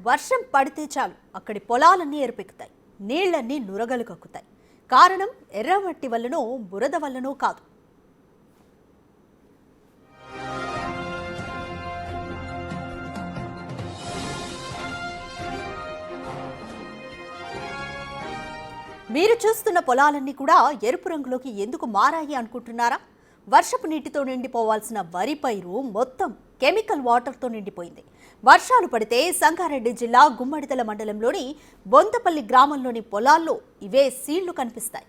వర్షం పడితే చాలు అక్కడి పొలాలన్నీ ఎరుపెక్కుతాయి, నీళ్లన్నీ నురగలు కక్కుతాయి. కారణం ఎర్రమట్టి వల్లనో బురద వల్లనో కాదు. మీరు చూస్తున్న పొలాలన్నీ కూడా ఎరుపు రంగులోకి ఎందుకు మారాయి అనుకుంటున్నారా? వర్షపు నీటితో నిండిపోవాల్సిన వరి పైరు మొత్తం కెమికల్ వాటర్తో నిండిపోయింది. వర్షాలు పడితే సంగారెడ్డి జిల్లా గుమ్మడిదల మండలంలోని బొంతపల్లి గ్రామంలోని పొలాల్లో ఇవే సీళ్లు కనిపిస్తాయి.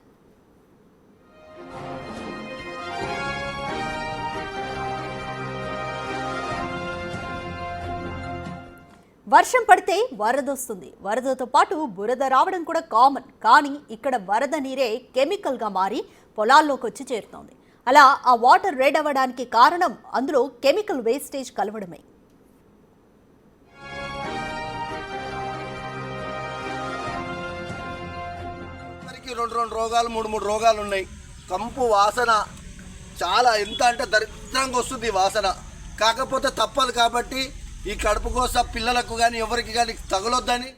వర్షం పడితే వరదొస్తుంది. వరదతో పాటు బురద రావడం కూడా కామన్. కానీ ఇక్కడ వరద నీరే కెమికల్గా మారి పొలాల్లోకి వచ్చి చేరుతోంది. అలా ఆ వాటర్ రెడ్ అవ్వడానికి కారణం అందులో కెమికల్ వేస్టేజ్ కలవడమే. రెండు రోగాలు మూడు రోగాలు ఉన్నాయి. కంపు వాసన చాలా ఎంత అంటే దరిద్రంగా వస్తుంది వాసన. కాకపోతే తప్పదు కాబట్టి ఈ కడుపు కోసం పిల్లలకు కానీ ఎవరికి కానీ తగలొద్దని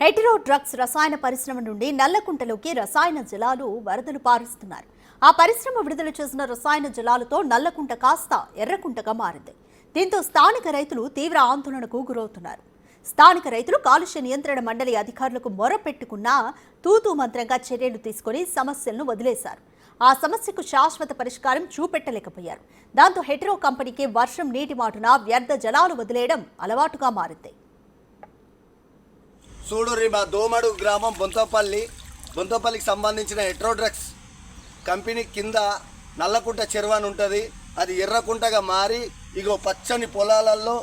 హెటిరో డ్రగ్స్ రసాయన పరిశ్రమ నుండి నల్లకుంటలోకి రసాయన జలాలు వరదలు పారుస్తున్నారు. ఆ పరిశ్రమ విడుదల చేసిన రసాయన జలాలతో నల్లకుంట కాస్త ఎర్రకుంటగా మారింది. దీంతో స్థానిక రైతులు తీవ్ర ఆందోళనకు గురవుతున్నారు. స్థానిక రైతులు కాలుష్య నియంత్రణ మండలి అధికారులకు మొరపెట్టుకున్నా తూతూ మంత్రంగా చర్యలు తీసుకుని సమస్యలను వదిలేశారు. ఆ సమస్యకు శాశ్వత పరిష్కారం చూపెట్టలేకపోయారు. దాంతో హెటిరో కంపెనీకి వర్షం నీటి మాటున వ్యర్థ జలాలు వదిలేయడం అలవాటుగా మారింది. చూడుర్రి, మా దోమడు గ్రామం బొంతపల్లికి సంబంధించిన హెటిరో డ్రగ్స్ కంపెనీ కింద నల్లకుంట చెరువు అని ఉంటుంది. అది ఎర్రకుంటగా మారి ఇగో పచ్చని పొలాలలో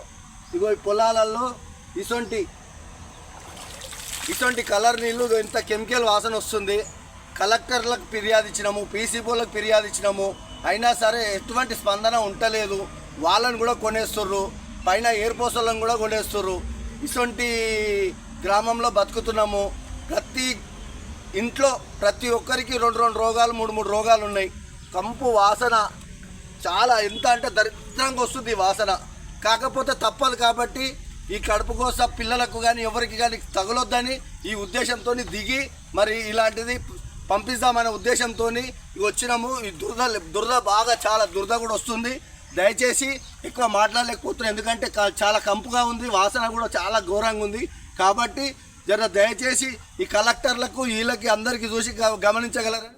ఈ పొలాలలో ఇసొంటి కలర్ నీళ్ళు ఇంత కెమికల్ వాసన వస్తుంది. కలెక్టర్లకు ఫిర్యాదు ఇచ్చినాము, పీసీబోలకు ఫిర్యాదు ఇచ్చినాము. అయినా సరే ఎటువంటి స్పందన ఉండలేదు. వాళ్ళని కూడా కొనేస్తుర్రు, పైన ఎయిర్పోర్ట్లను కూడా కొనేస్తుర్రు. ఇసొంటి గ్రామంలో బతుకుతున్నాము. ప్రతి ఇంట్లో ప్రతి ఒక్కరికి రెండు రోగాలు మూడు రోగాలు ఉన్నాయి. కంపు వాసన చాలా ఎంత అంటే దరిద్రంగా వస్తుంది వాసన. కాకపోతే తప్పదు కాబట్టి ఈ కడుపు కోసం పిల్లలకు కానీ ఎవరికి కానీ తగలొద్దని ఈ ఉద్దేశంతో దిగి మరి ఇలాంటిది పంపిస్తామనే ఉద్దేశంతో వచ్చినాము. ఈ దురద బాగా చాలా దురద కూడా వస్తుంది. దయచేసి ఎక్కువ మాట్లాడలేకపోతున్నాం, ఎందుకంటే చాలా కంపుగా ఉంది, వాసన కూడా చాలా ఘోరంగా ఉంది. కాబట్టి దయచేసి ఈ కలెక్టర్లకు వీళ్ళకి అందరికీ చూసి గమనించగలరా?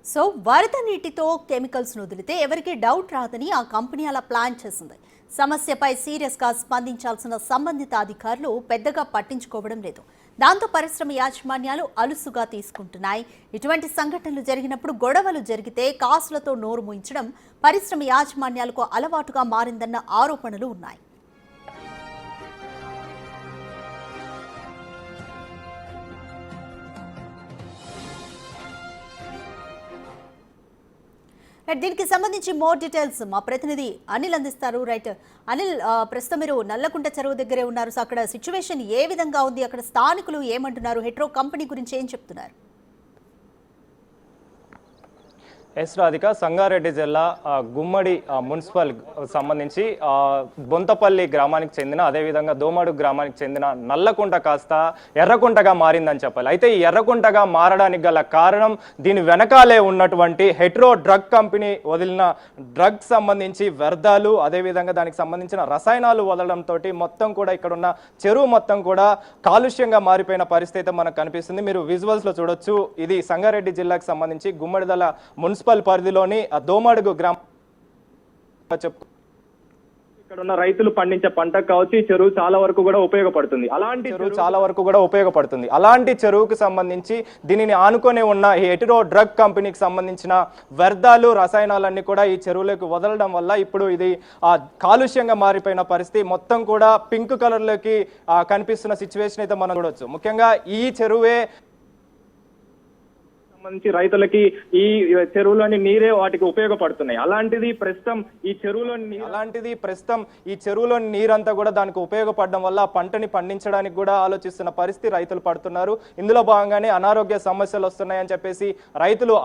సో వరద నీటితో కెమికల్స్ వదిలితే ఎవరికి డౌట్ రాదని ఆ కంపెనీ అలా ప్లాన్ చేసింది. సమస్యపై సీరియస్గా స్పందించాల్సిన సంబంధిత అధికారులు పెద్దగా పట్టించుకోవడం లేదు. దాంతో పరిశ్రమ యాజమాన్యాలు అలుసుగా తీసుకుంటున్నాయి. ఇటువంటి సంఘటనలు జరిగినప్పుడు గొడవలు జరిగితే కాసులతో నోరు మూయించడం పరిశ్రమ యాజమాన్యాలకు అలవాటుగా మారిందన్న ఆరోపణలు ఉన్నాయి. దీనికి సంబంధించి మోర్ డీటెయిల్స్ మా ప్రతినిధి అనిల్ అందిస్తారు. రైట్ అనిల్, ప్రస్తుతం మీరు నల్లకుంట చెరువు దగ్గరే ఉన్నారు. సో అక్కడ సిచ్యువేషన్ ఏ విధంగా ఉంది? అక్కడ స్థానికులు ఏమంటున్నారు? హెటిరో కంపెనీ గురించి ఏం చెప్తున్నారు? ఎస్ రాధిక, సంగారెడ్డి జిల్లా గుమ్మడి మున్సిపల్ సంబంధించి బొంతపల్లి గ్రామానికి చెందిన, అదేవిధంగా దోమడు గ్రామానికి చెందిన నల్లకుంట కాస్త ఎర్రకుంటగా మారిందని చెప్పాలి. అయితే ఈ ఎర్రకుంటగా మారడానికి గల కారణం దీని వెనకాలే ఉన్నటువంటి హెటిరో డ్రగ్ కంపెనీ వదిలిన డ్రగ్ సంబంధించి వ్యర్థాలు, అదేవిధంగా దానికి సంబంధించిన రసాయనాలు వదలడంతో మొత్తం కూడా ఇక్కడ ఉన్న చెరువు మొత్తం కూడా కాలుష్యంగా మారిపోయిన పరిస్థితి మనకు కనిపిస్తుంది. మీరు విజువల్స్లో చూడొచ్చు. ఇది సంగారెడ్డి జిల్లాకు సంబంధించి గుమ్మడిదల మున్సిపల్ పరిధిలోని దోమడుగు గ్రామం. ఇక్కడ ఉన్న రైతులు పండించే పంట కావచ్చు, ఈ చెరువు చాలా వరకు కూడా ఉపయోగపడుతుంది. అలాంటి చెరువుకు సంబంధించి దీనిని ఆనుకొని ఉన్న ఈ హెటిరో డ్రగ్ కంపెనీకి సంబంధించిన వ్యర్థాలు, రసాయనాలన్నీ కూడా ఈ చెరువులోకి వదలడం వల్ల ఇప్పుడు ఇది కాలుష్యంగా మారిపోయిన పరిస్థితి. మొత్తం కూడా పింక్ కలర్ లోకి కనిపిస్తున్న సిచ్యువేషన్ అయితే మనం చూడవచ్చు. ముఖ్యంగా ఈ చెరువే సంబంధించి రైతులకి ఈ చెరువులోని నీరే వాటికి ఉపయోగపడుతున్నాయి. అలాంటిది ప్రస్తుతం ఈ చెరువులోని నీరంతా కూడా దానికి ఉపయోగపడడం వల్ల పంటని పండించడానికి కూడా ఆలోచిస్తున్న పరిస్థితి రైతులు పడుతున్నారు. ఇందులో భాగంగానే అనారోగ్య సమస్యలు వస్తున్నాయని చెప్పేసి రైతులు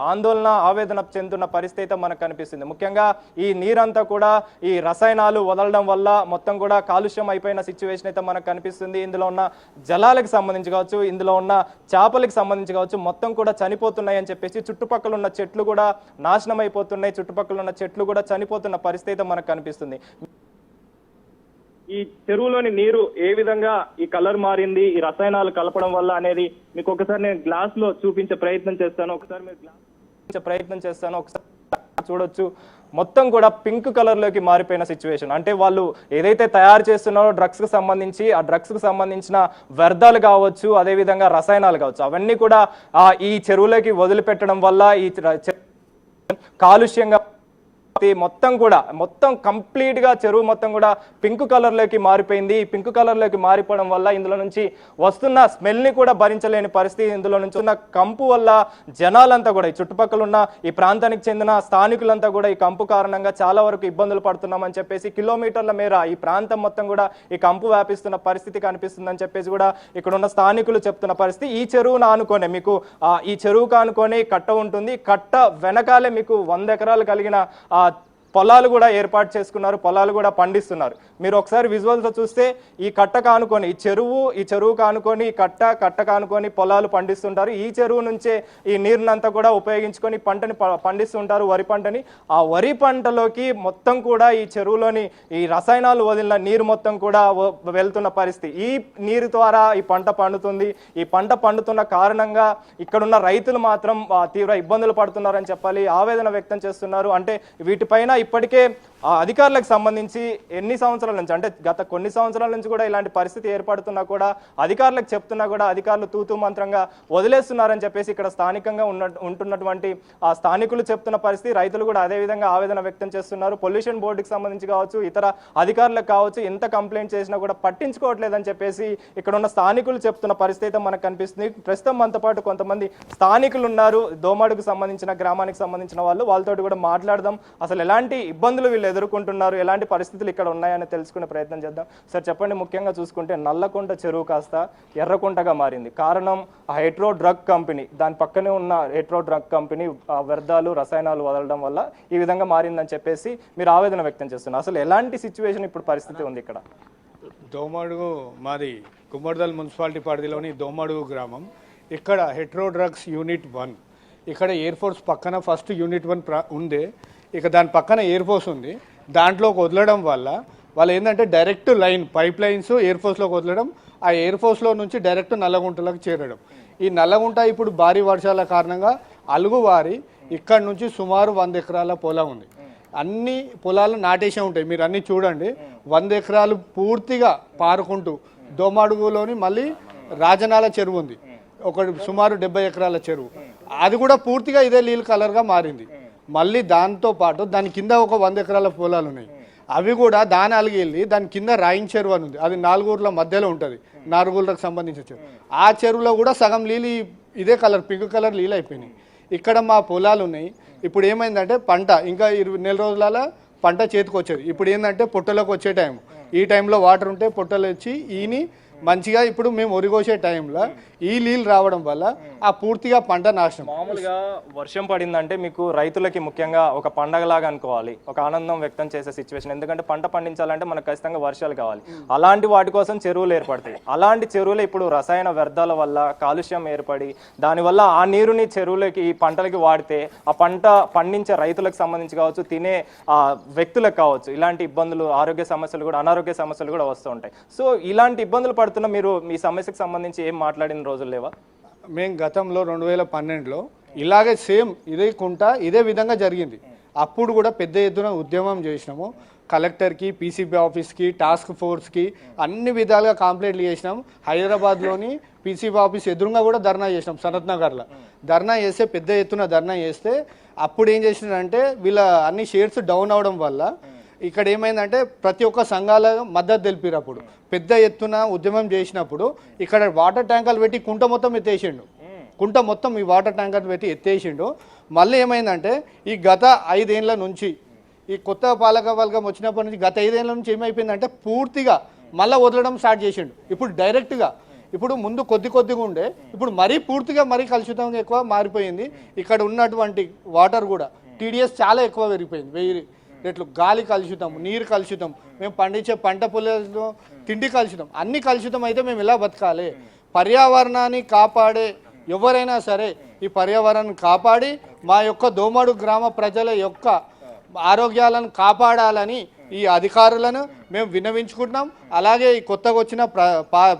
ఆవేదన చెందుతున్న పరిస్థితి అయితే మనకు కనిపిస్తుంది. ముఖ్యంగా ఈ నీరంతా కూడా ఈ రసాయనాలు వదలడం వల్ల మొత్తం కూడా కాలుష్యం అయిపోయిన సిచ్యువేషన్ అయితే మనకు కనిపిస్తుంది. ఇందులో ఉన్న జలాలకు సంబంధించి కావచ్చు, ఇందులో ఉన్న చేపలకు సంబంధించి కావచ్చు, మొత్తం కూడా చనిపోతున్నాయి అని చెప్పేసి చుట్టుపక్కల ఉన్న చెట్లు కూడా నాశనం అయిపోతున్నాయి, చుట్టుపక్కల ఉన్న చెట్లు కూడా చనిపోతున్న పరిస్థితి అయితే మనకు కనిపిస్తుంది. ఈ చెరువులోని నీరు ఏ విధంగా ఈ కలర్ మారింది ఈ రసాయనాలు కలపడం వల్ల అనేది మీకు ఒకసారి నేను గ్లాస్ లో చూపించే ప్రయత్నం చేస్తాను. ఒకసారి చూడొచ్చు, మొత్తం కూడా పింక్ కలర్ లోకి మారిపోయిన సిచ్యువేషన్. అంటే వాళ్ళు ఏదైతే తయారు చేస్తున్నారో డ్రగ్స్ కు సంబంధించి, ఆ డ్రగ్స్ కు సంబంధించిన వ్యర్థాలు కావచ్చు, అదే విధంగా రసాయనాలు కావచ్చు, అవన్నీ కూడా ఈ చెరువులోకి వదిలిపెట్టడం వల్ల ఈ కాలుష్యంగా మొత్తం కంప్లీట్ గా చెరువు మొత్తం కూడా పింక్ కలర్ లోకి మారిపోయింది. ఈ పింక్ కలర్ లోకి మారిపోవడం వల్ల ఇందులో నుంచి వస్తున్న స్మెల్ ని కూడా భరించలేని పరిస్థితి. ఇందులో నుంచి ఉన్న కంపు వల్ల జనాలంతా కూడా, ఈ చుట్టుపక్కల ఉన్న ఈ ప్రాంతానికి చెందిన స్థానికులంతా కూడా ఈ కంపు కారణంగా చాలా వరకు ఇబ్బందులు పడుతున్నామని చెప్పేసి కిలోమీటర్ల మేర ఈ ప్రాంతం మొత్తం కూడా ఈ కంపు వ్యాపిస్తున్న పరిస్థితి కనిపిస్తుందని చెప్పేసి కూడా ఇక్కడ ఉన్న స్థానికులు చెప్తున్న పరిస్థితి. ఈ చెరువును ఆనుకోనే మీకు ఈ చెరువుకు ఆనుకొని కట్ట ఉంటుంది. కట్ట వెనకాలే మీకు 100 ఎకరాలు కలిగిన పొలాలు కూడా ఏర్పాటు చేసుకున్నారు, పొలాలు కూడా పండిస్తున్నారు. మీరు ఒకసారి విజువల్స్ చూస్తే ఈ కట్ట కానుకొని ఈ చెరువు కానుకొని కట్ట కానుకొని పొలాలు పండిస్తుంటారు. ఈ చెరువు నుంచే ఈ నీరునంతా కూడా ఉపయోగించుకొని పంటని పండిస్తుంటారు, వరి పంటని. ఆ వరి పంటలోకి మొత్తం కూడా ఈ చెరువులోని ఈ రసాయనాలు వదిలిన నీరు మొత్తం కూడా వెళ్తున్న పరిస్థితి. ఈ నీరు ద్వారా ఈ పంట పండుతుంది. ఈ పంట పండుతున్న కారణంగా ఇక్కడున్న రైతులు మాత్రం తీవ్ర ఇబ్బందులు పడుతున్నారని చెప్పాలి, ఆవేదన వ్యక్తం చేస్తున్నారు. అంటే వీటిపైన ఇప్పటికే అధికారులకు సంబంధించి ఎన్ని సంవత్సరాల నుంచి, అంటే గత కొన్ని సంవత్సరాల నుంచి కూడా ఇలాంటి పరిస్థితి ఏర్పడుతున్నా కూడా అధికారులకు చెప్తున్నా కూడా అధికారులు తూతూ మంత్రంగా వదిలేస్తున్నారని చెప్పేసి ఇక్కడ స్థానికంగా ఉంటున్నటువంటి ఆ స్థానికులు చెప్తున్న పరిస్థితి. రైతులు కూడా అదే విధంగా ఆవేదన వ్యక్తం చేస్తున్నారు. పొల్యూషన్ బోర్డుకి సంబంధించి కావచ్చు, ఇతర అధికారులకు కావచ్చు, ఎంత కంప్లైంట్ చేసినా కూడా పట్టించుకోవట్లేదని చెప్పేసి ఇక్కడ ఉన్న స్థానికులు చెప్తున్న పరిస్థితి మనకు కనిపిస్తుంది. ప్రస్తుతం మనతో పాటు కొంతమంది స్థానికులు ఉన్నారు, దోమాడుకు సంబంధించిన గ్రామానికి సంబంధించిన వాళ్ళతో కూడా మాట్లాడదాం. అసలు ఎలాంటి ఇబ్బందులు వీళ్ళు ఎదుర్కొంటున్నారు, ఎలాంటి పరిస్థితులు ఇక్కడ ఉన్నాయని తెలుసుకునే ప్రయత్నం చేద్దాం. సార్ చెప్పండి, ముఖ్యంగా చూసుకుంటే నల్లకుంట చెరువు కాస్త ఎర్రకుంటగా మారింది. కారణం హెట్రో డ్రగ్ కంపెనీ, దాని పక్కనే ఉన్న హెట్రో డ్రగ్ కంపెనీ వ్యర్థాలు రసాయనాలు వదలడం వల్ల ఈ విధంగా మారిందని చెప్పేసి మీరు ఆవేదన వ్యక్తం చేస్తున్నారు. అసలు ఎలాంటి సిచ్యువేషన్ ఇప్పుడు పరిస్థితి ఉంది ఇక్కడ? దోమడుగు మాది గుమ్మడిదల్ మున్సిపాలిటీ పరిధిలోని దోమడుగు గ్రామం. ఇక్కడ హెట్రో డ్రగ్స్ యూనిట్ 1, ఇక్కడ ఎయిర్ ఫోర్స్ పక్కన ఫస్ట్ యూనిట్ 1 ఉంది. ఇక దాని పక్కన ఎయిర్ ఫోర్స్ ఉంది. దాంట్లోకి వదలడం వల్ల వాళ్ళు ఏంటంటే direct line pipe lines air ఫోర్స్లోకి వదలడం, ఆ ఎయిర్ ఫోర్స్లో నుంచి డైరెక్ట్ నల్లగుంటలోకి చేరడం. ఈ నల్లగుంట ఇప్పుడు భారీ వర్షాల కారణంగా అలుగువారి ఇక్కడ నుంచి సుమారు 100 ఎకరాల పొలం ఉంది. అన్ని పొలాలు నాటేసే ఉంటాయి, మీరు అన్నీ చూడండి. 100 ఎకరాలు పూర్తిగా పారుకుంటూ దోమాడుగులోని మళ్ళీ రాజనాల చెరువు ఉంది, ఒకటి సుమారు 70 ఎకరాల చెరువు, అది కూడా పూర్తిగా ఇదే నీళ్ళు కలర్గా మారింది. మళ్ళీ దాంతో పాటు దాని కింద ఒక 100 ఎకరాల పొలాలు ఉన్నాయి, అవి కూడా దాని అలిగి వెళ్ళి దాని కింద రాయిన్ చెరువు అని ఉంది, అది 4 ఊర్ల మధ్యలో ఉంటుంది, 4 ఊర్లకు సంబంధించిన చెరువు. ఆ చెరువులో కూడా సగం నీళ్ళు ఇదే కలర్ పింక్ కలర్ నీళ్ళు అయిపోయినాయి. ఇక్కడ మా పొలాలు ఉన్నాయి. ఇప్పుడు ఏమైందంటే పంట ఇంకా 20 నెల రోజుల పంట చేతికి వచ్చేది. ఇప్పుడు ఏంటంటే పొట్టలోకి వచ్చే టైం, ఈ టైంలో వాటర్ ఉంటే పొట్టలు వచ్చి ఈని మంచిగా ఇప్పుడు మేము ఒరిగోసే టైంలో ఈ నీళ్ళు రావడం వల్ల ఆ పూర్తిగా పంట నాశనం. మామూలుగా వర్షం పడిందంటే మీకు రైతులకి ముఖ్యంగా ఒక పండగలాగా అనుకోవాలి, ఒక ఆనందం వ్యక్తం చేసే సిచ్యువేషన్. ఎందుకంటే పంట పండించాలంటే మనకు ఖచ్చితంగా వర్షాలు కావాలి. అలాంటి వాటి కోసం చెరువులు ఏర్పడతాయి. అలాంటి చెరువులు ఇప్పుడు రసాయన వ్యర్థాల వల్ల కాలుష్యం ఏర్పడి దానివల్ల ఆ నీరుని చెరువులకి ఈ పంటలకి వాడితే ఆ పంట పండించే రైతులకు సంబంధించి కావచ్చు, తినే వ్యక్తులకు కావచ్చు, ఇలాంటి ఇబ్బందులు, ఆరోగ్య సమస్యలు కూడా, అనారోగ్య సమస్యలు కూడా వస్తూ ఉంటాయి. సో ఇలాంటి ఇబ్బందులు పడుతున్న మీరు మీ సమస్యకు సంబంధించి ఏం మాట్లాడిన రోజులు లేవా? మేము గతంలో 2012లో ఇలాగే సేమ్ ఇదే కుంట ఇదే విధంగా జరిగింది. అప్పుడు కూడా పెద్ద ఎత్తున ఉద్యమం చేసినాము. కలెక్టర్కి, పీసీబీ ఆఫీస్కి, టాస్క్ ఫోర్స్కి అన్ని విధాలుగా కంప్లైంట్లు చేసినాం. హైదరాబాద్లోని పీసీబీ ఆఫీస్ ఎదురుగా కూడా ధర్నా చేసినాం. సనత్ నగర్లో ధర్నా చేస్తే, పెద్ద ఎత్తున ధర్నా చేస్తే అప్పుడు ఏం చేసినారంటే వీళ్ళ అన్ని షేర్స్ డౌన్ అవడం వల్ల ఇక్కడ ఏమైందంటే ప్రతి ఒక్క సంఘాల మద్దతు తెలిపారు. అప్పుడు పెద్ద ఎత్తున ఉద్యమం చేసినప్పుడు ఇక్కడ వాటర్ ట్యాంకర్లు పెట్టి కుంట మొత్తం ఎత్తేసిండు. కుంట మొత్తం ఈ వాటర్ ట్యాంకర్ పెట్టి ఎత్తేసిండు. మళ్ళీ ఏమైందంటే ఈ గత 5 ఏళ్ల నుంచి ఈ కొత్త పాలకవర్గం వచ్చినప్పటి నుంచి గత 5 ఏళ్ల నుంచి ఏమైపోయిందంటే పూర్తిగా మళ్ళీ వదలడం స్టార్ట్ చేసిండు. ఇప్పుడు డైరెక్ట్గా ఇప్పుడు ముందు కొద్దిగా ఉండే, ఇప్పుడు మరీ పూర్తిగా మరీ కలుషితంగా ఎక్కువ మారిపోయింది. ఇక్కడ ఉన్నటువంటి వాటర్ కూడా టీడీఎస్ చాలా ఎక్కువ పెరిగిపోయింది. 1000 రెట్లు. గాలి కలుషితం, నీరు కలుషితం, మేము పండించే పంట పొలాలు తిండి కలుషితం, అన్ని కలుషితం అయితే మేము ఎలా బతకాలి? పర్యావరణాన్ని కాపాడే ఎవరైనా సరే ఈ పర్యావరణాన్ని కాపాడి మా యొక్క దోమడు గ్రామ ప్రజల యొక్క ఆరోగ్యాలను కాపాడాలని ఈ అధికారులను మేము విన్నవించుకుంటున్నాం. అలాగే ఈ కొత్తగా వచ్చిన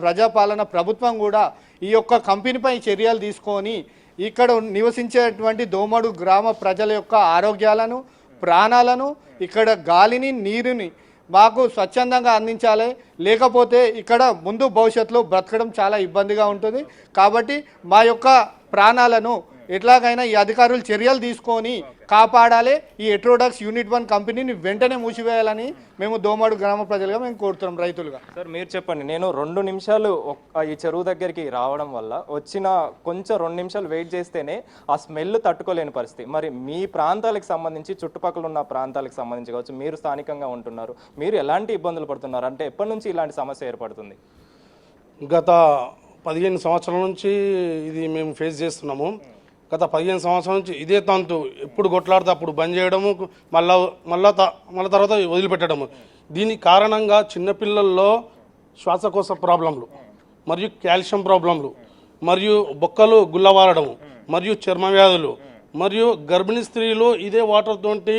ప్రజాపాలన ప్రభుత్వం కూడా ఈ యొక్క కంపెనీపై చర్యలు తీసుకొని ఇక్కడ నివసించేటువంటి దోమడు గ్రామ ప్రజల యొక్క ఆరోగ్యాలను, ప్రాణాలను, ఇక్కడ గాలిని, నీరుని మాకు స్వచ్ఛందంగా అందించాలి. లేకపోతే ఇక్కడ ముందు భవిష్యత్తులో బ్రతకడం చాలా ఇబ్బందిగా ఉంటుంది. కాబట్టి మా యొక్క ప్రాణాలను ఎట్లాగైనా ఈ అధికారులు చర్యలు తీసుకొని కాపాడాలి. ఈ హెట్రోడాక్స్ యూనిట్ 1 కంపెనీని వెంటనే మూసివేయాలని మేము దోమడు గ్రామ ప్రజలుగా మేము కోరుతున్నాం, రైతులుగా. సార్ మీరు చెప్పండి, నేను 2 నిమిషాలు ఈ చెరువు దగ్గరికి రావడం వల్ల వచ్చిన కొంచెం 2 నిమిషాలు వెయిట్ చేస్తేనే ఆ స్మెల్ తట్టుకోలేని పరిస్థితి. మరి మీ ప్రాంతాలకు సంబంధించి, చుట్టుపక్కల ఉన్న ప్రాంతాలకు సంబంధించి కావచ్చు, మీరు స్థానికంగా ఉంటున్నారు, మీరు ఎలాంటి ఇబ్బందులు పడుతున్నారు? అంటే ఎప్పటి నుంచి ఇలాంటి సమస్య ఏర్పడుతుంది? గత 15 సంవత్సరాల నుంచి ఇది మేము ఫేస్ చేస్తున్నాము. గత 15 సంవత్సరాల నుంచి ఇదే తంతు. ఎప్పుడు కొట్లాడితే అప్పుడు బంద్ చేయడము, మళ్ళా తర్వాత వదిలిపెట్టడము. దీనికి కారణంగా చిన్నపిల్లల్లో శ్వాసకోశ ప్రాబ్లంలు, మరియు కాల్షియం ప్రాబ్లంలు, మరియు బొక్కలు గుల్లవారడము, మరియు చర్మ వ్యాధులు, మరియు గర్భిణీ స్త్రీలు ఇదే వాటర్ తోటి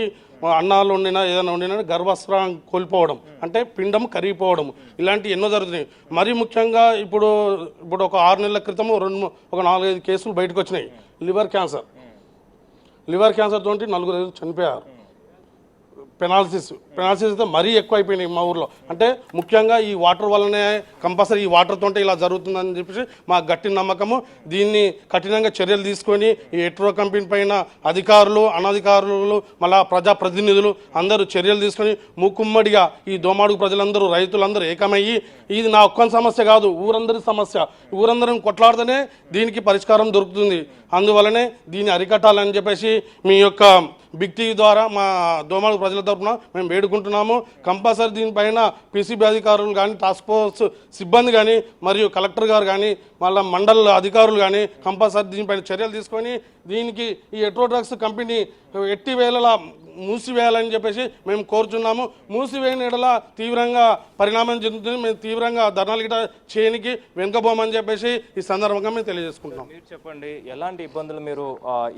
అన్నాలు వండినా ఏదైనా వండినా గర్భస్రావం కోల్పోవడం, అంటే పిండం కరిగిపోవడం, ఇలాంటివి ఎన్నో జరుగుతున్నాయి. మరీ ముఖ్యంగా ఇప్పుడు ఒక 6 నెలల క్రితము ఒక 4-5 కేసులు బయటకు వచ్చినాయి. లివర్ క్యాన్సర్ తోటి 4 చనిపోయారు. పెనాలసిస్ అయితే మరీ ఎక్కువ అయిపోయినాయి మా ఊర్లో. అంటే ముఖ్యంగా ఈ వాటర్ వల్లనే కంపల్సరీ ఈ వాటర్ తోటే ఇలా జరుగుతుందని చెప్పేసి మా గట్టి నమ్మకము. దీన్ని కఠినంగా చర్యలు తీసుకొని ఈ హెట్రో కంపెనీ పైన అధికారులు, అనధికారులు, మళ్ళా ప్రజాప్రతినిధులు అందరూ చర్యలు తీసుకొని మూకుమ్మడిగా ఈ దోమాడు ప్రజలందరూ, రైతులందరూ ఏకమయ్యి, ఇది నా ఒక్క సమస్య కాదు, ఊరందరి సమస్య, ఊరందరం కొట్లాడితేనే దీనికి పరిష్కారం దొరుకుతుంది. అందువలనే దీన్ని అరికట్టాలని చెప్పేసి మీ యొక్క బిగ్ టీవీ ద్వారా మా దోమాడు ప్రజల తరఫున మేము వేడుకుంటున్నాము. కంపల్సరీ దీనిపైన పీసీబీ అధికారులు కానీ, టాస్క్ ఫోర్స్ సిబ్బంది కానీ, మరియు కలెక్టర్ గారు కానీ, మళ్ళీ మండల అధికారులు కానీ కంపల్సరీ దీనిపైన చర్యలు తీసుకొని దీనికి ఈ హెట్రో డ్రగ్స్ కంపెనీ ఎట్టి వేళలా మూసివేయాలని చెప్పేసి మేము కోరుచున్నాము. మూసివేయని ఎడల తీవ్రంగా పరిణామం చెందుతుంది. మేము తీవ్రంగా ధర్నాలు గిట చేయనికి వెనుకపోమని చెప్పేసి ఈ సందర్భంగా మేము తెలియజేసుకుంటున్నాం. మీరు చెప్పండి, ఎలాంటి ఇబ్బందులు మీరు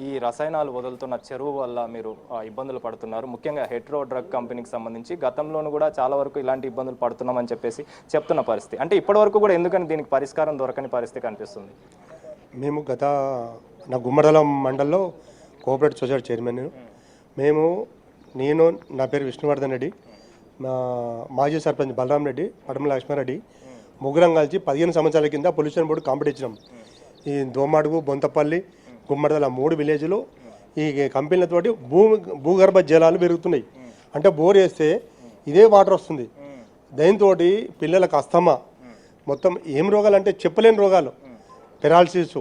ఈ రసాయనాలు వదులుతున్న చెరువు వల్ల మీరు ఇబ్బందులు పడుతున్నారు? ముఖ్యంగా హెట్రో డ్రగ్ కంపెనీకి సంబంధించి గతంలోనూ కూడా చాలా వరకు ఇలాంటి ఇబ్బందులు పడుతున్నామని చెప్పేసి చెప్తున్న పరిస్థితి. అంటే ఇప్పటి వరకు కూడా ఎందుకని దీనికి పరిష్కారం దొరకని పరిస్థితి కనిపిస్తుంది? మేము నా గుమ్మడలం మండల్లో కోఆపరేటివ్ సొసైటీ చైర్మన్. నేను నా పేరు విష్ణువర్ధన్ రెడ్డి, మా మాజీ సర్పంచ్ బలరాం రెడ్డి, పడమల లక్ష్మారెడ్డి ముగ్గురం కలిసి 15 సంవత్సరాల కింద పొల్యూషన్ బోర్డు కాంపిటీషన్ ఈ దోమడుగు, బొంతపల్లి, గుమ్మడదల 3 విలేజ్లు ఈ కంపెనీలతోటి భూగర్భ జలాలు పెరుగుతున్నాయి. అంటే బోర్ వేస్తే ఇదే వాటర్ వస్తుంది. దాంతో పిల్లలకు అస్తమా, మొత్తం ఏం రోగాలు అంటే చెప్పలేని రోగాలు, పెరాలసిస్,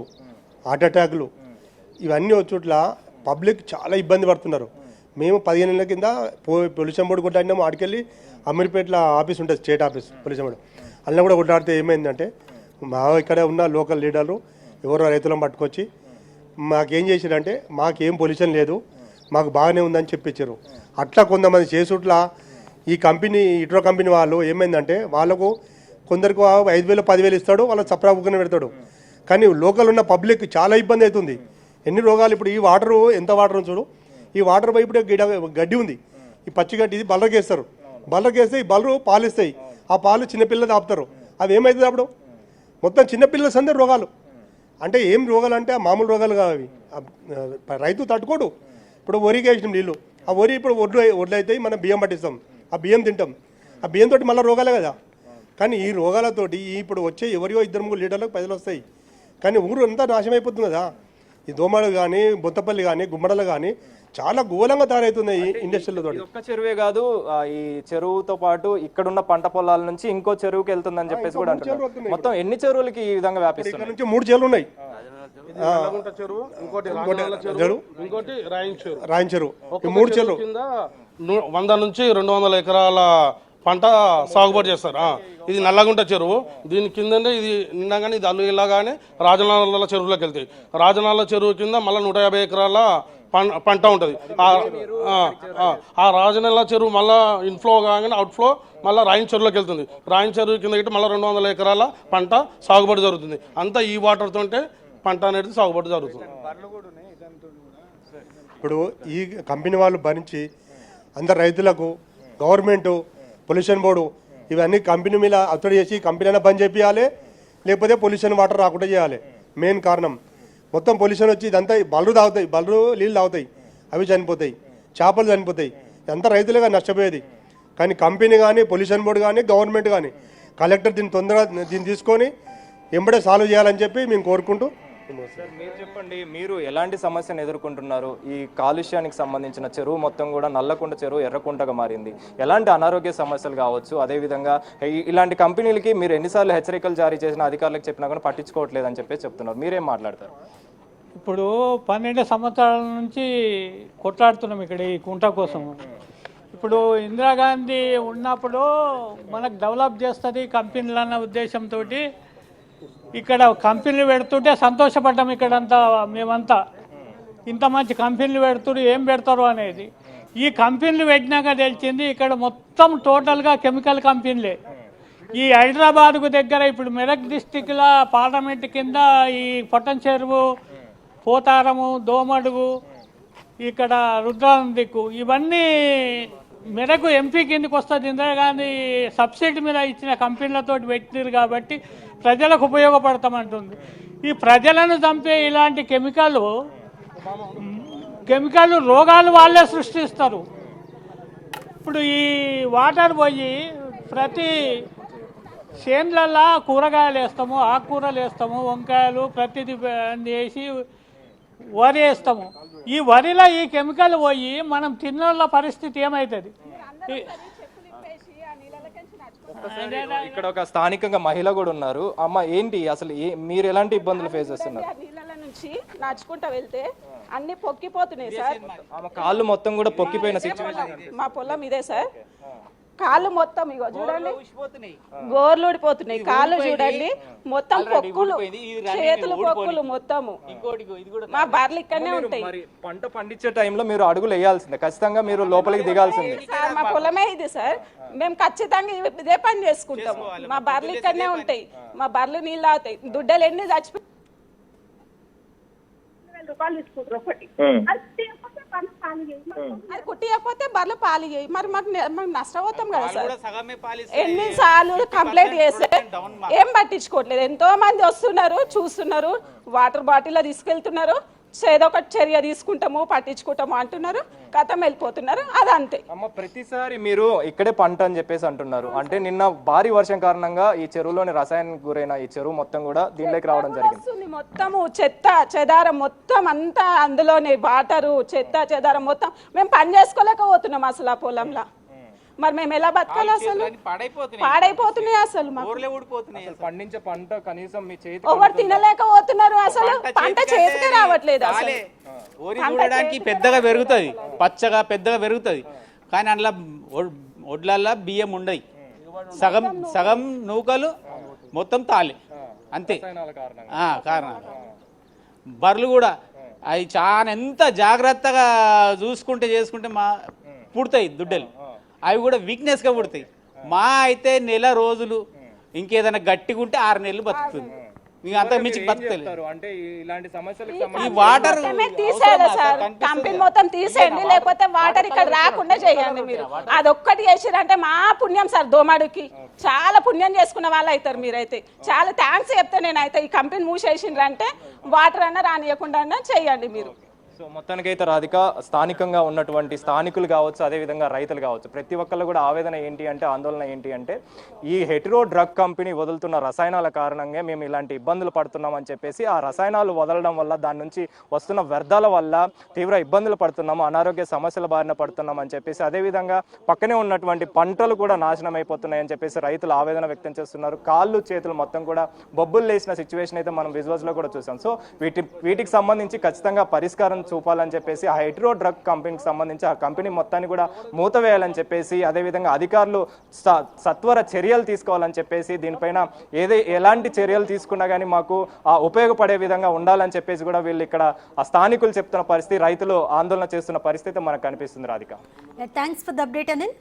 హార్ట్ అటాక్లు, ఇవన్నీ వచ్చేట్ల పబ్లిక్ చాలా ఇబ్బంది పడుతున్నారు. మేము 15 ఏళ్ళ కింద పొల్యూషన్ బోర్డు కొట్టాడినాము. ఆడికెళ్ళి అమీర్పేటలో ఆఫీస్ ఉంటుంది, స్టేట్ ఆఫీస్ పొల్యూషన్ బోర్డు, అందులో కూడా కొట్లాడితే ఏమైందంటే మా ఇక్కడ ఉన్న లోకల్ లీడర్లు ఎవరో రైతులను పట్టుకొచ్చి మాకేం చేశారంటే మాకేం పొల్యూషన్ లేదు, మాకు బాగానే ఉందని చెప్పించారు. అట్లా కొంతమంది చేసుట్లా ఈ కంపెనీ హెట్రో కంపెనీ వాళ్ళు ఏమైందంటే వాళ్ళకు కొందరికి 5,000 10,000 ఇస్తాడు, వాళ్ళకి సప్రా బుక్కన పెడతాడు. కానీ లోకల్ ఉన్న పబ్లిక్ చాలా ఇబ్బంది అవుతుంది. ఎన్ని రోగాలు, ఇప్పుడు ఈ వాటరు ఎంత వాటర్ చూడు, ఈ వాటర్ పై ఇప్పుడు గడ్డి ఉంది, ఈ పచ్చి గడ్డి, ఇది బల్లకేస్తారు. బల్లకేస్తే ఈ బల్లరు పాలు ఇస్తాయి, ఆ పాలు చిన్నపిల్లలు తాపుతారు. అవి ఏమవుతుంది అప్పుడు మొత్తం చిన్నపిల్లల సందే రోగాలు. అంటే ఏం రోగాలు అంటే మామూలు రోగాలు కావు అవి. రైతు తట్టుకోడు. ఇప్పుడు వరికి వేసినాం నీళ్ళు, ఆ వరి ఇప్పుడు ఒడ్లు అవుతాయి, మనం బియ్యం పట్టిస్తాం, ఆ బియ్యం తింటాం, ఆ బియ్యంతో మళ్ళీ రోగాలే కదా. కానీ ఈ రోగాలతోటి ఇప్పుడు వచ్చే ఎవరియో 2-3 లీటర్లకు పైసలు వస్తాయి, కానీ ఊరు అంతా నాశనం అయిపోతుంది కదా. ఈ దోమలు కానీ, బొత్తపల్లి కానీ, గుమ్మడలు కానీ చాలా ఘోరంగా తయారవుతున్నాయి ఇండస్ట్రీలతో. ఒక్క చెరువే కాదు, ఈ చెరువుతో పాటు ఇక్కడున్న పంట పొలాల నుంచి ఇంకో చెరువుకి వెళ్తుందని చెప్పేసి కూడా అంటున్నారు. మొత్తం ఎన్ని చెరువులకి ఈ విధంగా వ్యాపిస్తుంది? ఇక్కడ నుంచి 3 చెరువులు ఉన్నాయి. నల్లగుంట చెరువు, ఇంకోటి రాజనాల చెరువు, ఇంకోటి రాయన్ చెరువు. ఈ 3 చెరువులు కింద 100 నుంచి 200 ఎకరాల పంట సాగుబడి చేస్తారు. ఇది నల్లగుంట చెరువు. దీని కిందనే ఇది నిన్నగానే ఇది అల్లులాగానే రాజనాల చెరువులోకి వెళ్తాయి. రాజనాల చెరువు కింద మళ్ళీ 150 ఎకరాల పంట ఉంటుంది. ఆ రాజనాల చెరువు మళ్ళీ ఇన్ఫ్లో కాగానే అవుట్ఫ్లో మళ్ళీ రాయన్ చెరువులోకి వెళ్తుంది. రాయన్ చెరువు కింద గిట్ట మళ్ళీ 200 ఎకరాల పంట సాగుబడి జరుగుతుంది. అంతా ఈ వాటర్ తోటే పంట అనేది సాగుబడి జరుగుతుంది. ఇప్పుడు ఈ కంపెనీ వాళ్ళు భరించి అందరు రైతులకు గవర్నమెంట్ పొల్యూషన్ బోర్డు ఇవన్నీ కంపెనీ మీద ఒత్తిడి చేసి కంపెనీ అయినా బంద్ చేయాలి, లేకపోతే పొల్యూషన్ వాటర్ రాకుండా చేయాలి. మెయిన్ కారణం మొత్తం పొల్యూషన్ వచ్చి ఇదంతా బల్లు తాగుతాయి, బల్లు నీళ్ళు తాగుతాయి, అవి చనిపోతాయి, చేపలు చనిపోతాయి. అంతా రైతులుగా నష్టపోయేది. కానీ కంపెనీ కానీ పొల్యూషన్ బోర్డు కానీ గవర్నమెంట్ కానీ కలెక్టర్ దీన్ని తీసుకొని ఎంబడే సాల్వ్ చేయాలని చెప్పి మేము కోరుకుంటూ. సార్ మీరు చెప్పండి, మీరు ఎలాంటి సమస్యను ఎదుర్కొంటున్నారు? ఈ కాలుష్యానికి సంబంధించిన చెరువు మొత్తం కూడా నల్లకుంట చెరువు ఎర్రకుంటగా మారింది. ఎలాంటి అనారోగ్య సమస్యలు కావచ్చు, అదేవిధంగా ఇలాంటి కంపెనీలకి మీరు ఎన్నిసార్లు హెచ్చరికలు జారీ చేసిన అధికారులకు చెప్పినా కూడా పట్టించుకోవట్లేదు అని చెప్పేసి చెప్తున్నారు. మీరేం మాట్లాడతారు? ఇప్పుడు 12 సంవత్సరాల నుంచి కొట్లాడుతున్నాం ఇక్కడ ఈ కుంట కోసం. ఇప్పుడు ఇందిరాగాంధీ ఉన్నప్పుడు మనకు డెవలప్ చేస్తుంది కంపెనీలు అన్న ఉద్దేశంతో ఇక్కడ కంపెనీలు పెడుతుంటే సంతోషపడ్డాం. ఇక్కడంతా మేమంతా ఇంత మంచి కంపెనీలు పెడుతున్నారు, ఏం పెడతారు అనేది. ఈ కంపెనీలు పెట్టినాక తెలిసింది ఇక్కడ మొత్తం టోటల్గా కెమికల్ కంపెనీలే. ఈ హైదరాబాద్కు దగ్గర ఇప్పుడు మెదక్ డిస్టిక్లో పార్లమెంట్ కింద ఈ పొట్టన్ చెరువు, పోతారము, దోమడుగు, ఇక్కడ రుద్రారం దిక్కు ఇవన్నీ మెదకు ఎంపీ కిందకి వస్తుంది. ఇందిరాగాంధీ సబ్సిడీ మీద ఇచ్చిన కంపెనీలతో పెట్టినారు కాబట్టి ప్రజలకు ఉపయోగపడతామంటుంది. ఈ ప్రజలను చంపే ఇలాంటి కెమికల్ రోగాలు వాళ్ళే సృష్టిస్తారు. ఇప్పుడు ఈ వాటర్ పోయి ప్రతి చేన్లల్లో కూరగాయలు వేస్తాము, ఆకుకూరలు వేస్తాము, వంకాయలు ప్రతిదీ వేసి వరి వేస్తాము. ఈ వరిలో ఈ కెమికల్ పోయి మనం తిన్న పరిస్థితి ఏమవుతుంది? ఇక్కడ ఒక స్థానికంగా మహిళ కూడా ఉన్నారు. అమ్మ ఏంటి అసలు మీరు ఎలాంటి ఇబ్బందులు ఫేస్ చేస్తున్నారు? నీళ్ళ నుంచి నడుచుకుంటా వెళ్తే అన్ని పొక్కిపోతున్నాయి సార్. కాళ్ళు మొత్తం కూడా పొక్కిపోయిన సిచ్యువేషన్. మా పొలం ఇదే సార్. కాళ్ళు మొత్తం ఇగో చూడండి, గోర్లు ఊడిపోతున్నాయి. కాళ్ళు చూడండి మొత్తం పొక్కులు, చేతులు పొక్కులు మొత్తము. మా బర్రెలు ఇక్కడనే ఉంటాయి. పంట పండించే టైంలో మీరు అడుగులు వేయాల్సిందే, ఖచ్చితంగా మీరు లోపలికి దిగాల్సిందే. సార్ మా పొలమే ఇది సార్. మేము ఖచ్చితంగా ఇదే పని చేసుకుంటాము. మా బర్రెలు ఇక్కడనే ఉంటాయి. మా బర్రెలు నీళ్ళు తాగుతాయి. దుడ్డలు ఎన్ని చచ్చిపోయి అది కుట్టియకపోతే బర్రెలు పాలు చేయి. మరి మాకు నష్టపోతాం కదా సార్. ఎన్నిసార్లు కంప్లైంట్ చేస్తే ఏం పట్టించుకోవట్లేదు. ఎంతో మంది వస్తున్నారు, చూస్తున్నారు, వాటర్ బాటిల్ తీసుకెళ్తున్నారు, ఏదో ఒక చర్య తీసుకుంటాము, పట్టించుకుంటాము అంటున్నారు, కథం వెళ్ళిపోతున్నారు. అదంతే. అమ్మ ప్రతిసారి మీరు ఇక్కడే పంట అని చెప్పేసి అంటున్నారు. అంటే నిన్న భారీ వర్షం కారణంగా ఈ చెరువులోని రసాయనానికి గురైన ఈ చెరువు మొత్తం కూడా దీనిలోకి రావడం జరిగింది. మొత్తము చెత్త చెదారం మొత్తం అంతా అందులోనే, వాటరు చెత్త చెదారం మొత్తం. మేము పని చేసుకోలేకపోతున్నాం అసలు ఆ పొలంలో. మరి మేము ఎలా బతకాలి? అసలు పాడైపోతున్నాయి. అసలు పండించే పంట కనీసం మీ చేతి ఎవరు తినలేకపోతున్నారు. అసలు పంట చేతికి రావట్లేదు. అసలు చూడడానికి పెద్దగా పెరుగుతుంది, పచ్చగా పెద్దగా పెరుగుతుంది, కానీ అందులో ఒడ్లల్లో బియ్యం ఉండయి. సగం సగం నూకలు మొత్తం తాలే అంతే కారణాలు. బర్రెలు కూడా అవి చాలా ఎంత జాగ్రత్తగా చేసుకుంటే మా పుడతాయి దుడ్డలు. అవి కూడా వీక్నెస్గా పుడతాయి. మా అయితే నెల రోజులు, ఇంకేదైనా గట్టిగా ఉంటే 6 నెలలు బతుకుతుంది. మీకు అంత మించి బతుకుతారు. అంటే ఇలాంటి సమస్యలు ఈ వాటర్ తీసేయాలి సార్. కంపెనీ మొత్తం తీసేయండి, లేకపోతే వాటర్ ఇక్కడ రాకుండా చేయండి. మీరు అదొక్కటి చేసిరంటే మా పుణ్యం సార్. దోమాడుకి చాలా పుణ్యం చేసుకున్న వాళ్ళు అవుతారు. మీరైతే చాలా థ్యాంక్స్ చెప్తే నేనైతే. ఈ కంపెనీ మూసేసిండ్రంటే వాటర్ అన్నా రానియకుండా చెయ్యండి మీరు. సో మొత్తానికైతే రాధిక స్థానికంగా ఉన్నటువంటి స్థానికులు కావచ్చు, అదేవిధంగా రైతులు కావచ్చు, ప్రతి ఒక్కళ్ళు కూడా ఆవేదన ఏంటి అంటే, ఆందోళన ఏంటి అంటే, ఈ హెటిరో డ్రగ్ కంపెనీ వదులుతున్న రసాయనాల కారణంగా మేము ఇలాంటి ఇబ్బందులు పడుతున్నామని చెప్పేసి, ఆ రసాయనాలు వదలడం వల్ల దాని నుంచి వస్తున్న వ్యర్థాల వల్ల తీవ్ర ఇబ్బందులు పడుతున్నాము, అనారోగ్య సమస్యల బారిన పడుతున్నామని చెప్పేసి, అదేవిధంగా పక్కనే ఉన్నటువంటి పంటలు కూడా నాశనం అయిపోతున్నాయని చెప్పేసి రైతులు ఆవేదన వ్యక్తం చేస్తున్నారు. కాళ్ళు చేతులు మొత్తం కూడా బొబ్బులు లేసిన సిచ్యువేషన్ అయితే మనం విజువల్స్లో కూడా చూసాం. సో వీటికి సంబంధించి ఖచ్చితంగా పరిష్కారం చూపాలని చెప్పేసి, ఆ హెటిరో డ్రగ్ కంపెనీకి సంబంధించి ఆ కంపెనీ మొత్తాన్ని కూడా మూతవేయాలని చెప్పేసి, అదేవిధంగా అధికారులు సత్వర చర్యలు తీసుకోవాలని చెప్పేసి, దీనిపైన ఎలాంటి చర్యలు తీసుకున్నా కానీ మాకు ఉపయోగపడే విధంగా ఉండాలని చెప్పేసి కూడా వీళ్ళు ఇక్కడ ఆ స్థానికులు చెప్తున్న పరిస్థితి, రైతులు ఆందోళన చేస్తున్న పరిస్థితి మనకు కనిపిస్తుంది. Radhika, thanks for the update Anil.